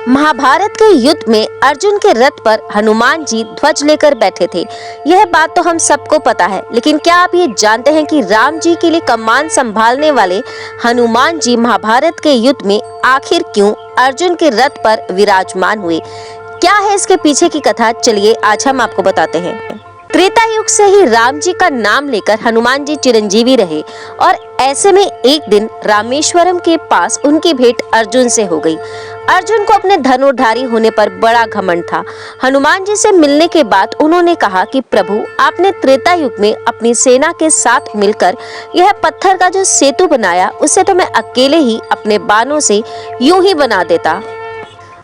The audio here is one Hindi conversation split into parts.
महाभारत के युद्ध में अर्जुन के रथ पर हनुमान जी ध्वज लेकर बैठे थे। यह बात तो हम सबको पता है, लेकिन क्या आप ये जानते हैं कि राम जी के लिए कमान संभालने वाले हनुमान जी महाभारत के युद्ध में आखिर क्यों अर्जुन के रथ पर विराजमान हुए? क्या है इसके पीछे की कथा? चलिए आज हम आपको बताते हैं। त्रेता युग से ही राम जी का नाम लेकर हनुमान जी चिरंजीवी रहे और ऐसे में एक दिन रामेश्वरम के पास उनकी भेंट अर्जुन से हो गई। अर्जुन को अपने धनुर्धारी होने पर बड़ा घमंड था। हनुमान जी से मिलने के बाद उन्होंने कहा कि प्रभु, आपने त्रेता युग में अपनी सेना के साथ मिलकर यह पत्थर का जो सेतु बनाया, उसे तो मैं अकेले ही अपने बाणों से यूं ही बना देता।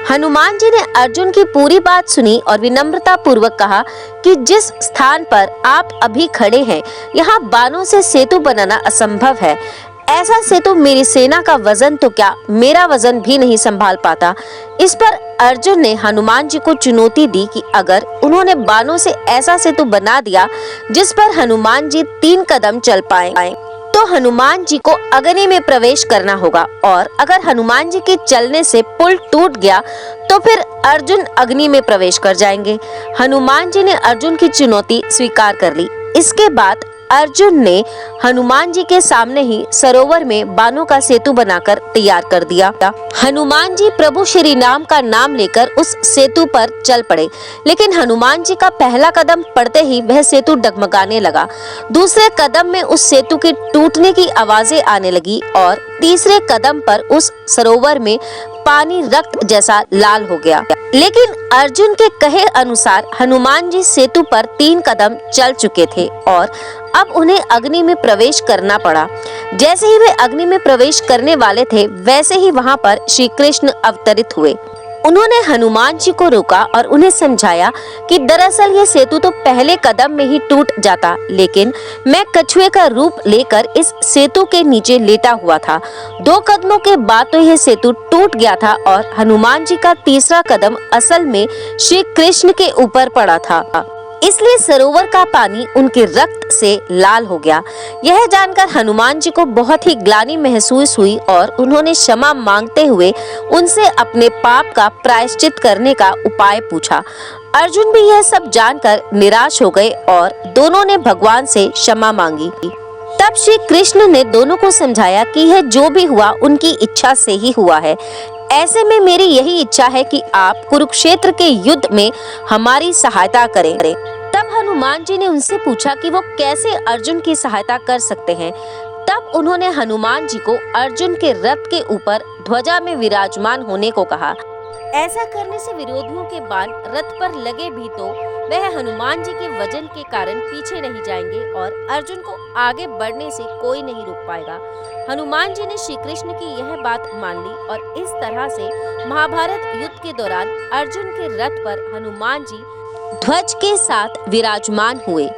हनुमान जी ने अर्जुन की पूरी बात सुनी और विनम्रता पूर्वक कहा कि जिस स्थान पर आप अभी खड़े हैं, यहाँ बाणों से सेतु बनाना असंभव है। ऐसा सेतु मेरी सेना का वजन तो क्या, मेरा वजन भी नहीं संभाल पाता। इस पर अर्जुन ने हनुमान जी को चुनौती दी कि अगर उन्होंने बाणों से ऐसा सेतु बना दिया जिस पर हनुमान जी 3 कदम चल पाए तो हनुमान जी को अग्नि में प्रवेश करना होगा, और अगर हनुमान जी के चलने से पुल टूट गया तो फिर अर्जुन अग्नि में प्रवेश कर जाएंगे। हनुमान जी ने अर्जुन की चुनौती स्वीकार कर ली। इसके बाद अर्जुन ने हनुमान जी के सामने ही सरोवर में बाणों का सेतु बनाकर तैयार कर दिया। हनुमान जी प्रभु श्री राम का नाम लेकर उस सेतु पर चल पड़े, लेकिन हनुमान जी का पहला कदम पड़ते ही वह सेतु डगमगाने लगा। दूसरे कदम में उस सेतु के टूटने की आवाजें आने लगी और तीसरे कदम पर उस सरोवर में पानी रक्त जैसा लाल हो गया। लेकिन अर्जुन के कहे अनुसार हनुमान जी सेतु पर 3 कदम चल चुके थे और अब उन्हें अग्नि में प्रवेश करना पड़ा। जैसे ही वे अग्नि में प्रवेश करने वाले थे, वैसे ही वहां पर श्री कृष्ण अवतरित हुए। उन्होंने हनुमान जी को रोका और उन्हें समझाया कि दरअसल ये सेतु तो पहले कदम में ही टूट जाता, लेकिन मैं कछुए का रूप लेकर इस सेतु के नीचे लेटा हुआ था। 2 कदमों के बाद तो यह सेतु टूट गया था और हनुमान जी का तीसरा कदम असल में श्री कृष्ण के ऊपर पड़ा था, इसलिए सरोवर का पानी उनके रक्त से लाल हो गया। यह जानकर हनुमान जी को बहुत ही ग्लानि महसूस हुई और उन्होंने क्षमा मांगते हुए उनसे अपने पाप का प्रायश्चित करने का उपाय पूछा। अर्जुन भी यह सब जानकर निराश हो गए और दोनों ने भगवान से क्षमा मांगी। तब श्री कृष्ण ने दोनों को समझाया कि यह जो भी हुआ उनकी इच्छा से ही हुआ है। ऐसे में मेरी यही इच्छा है कि आप कुरुक्षेत्र के युद्ध में हमारी सहायता करें। तब हनुमान जी ने उनसे पूछा कि वो कैसे अर्जुन की सहायता कर सकते हैं। तब उन्होंने हनुमान जी को अर्जुन के रथ के ऊपर ध्वजा में विराजमान होने को कहा। ऐसा करने से विरोधियों के बाण रथ पर लगे भी तो वह हनुमान जी के वजन के कारण पीछे नहीं जाएंगे और अर्जुन को आगे बढ़ने से कोई नहीं रोक पाएगा। हनुमान जी ने श्री कृष्ण की यह बात मान ली और इस तरह से महाभारत युद्ध के दौरान अर्जुन के रथ पर हनुमान जी ध्वज के साथ विराजमान हुए।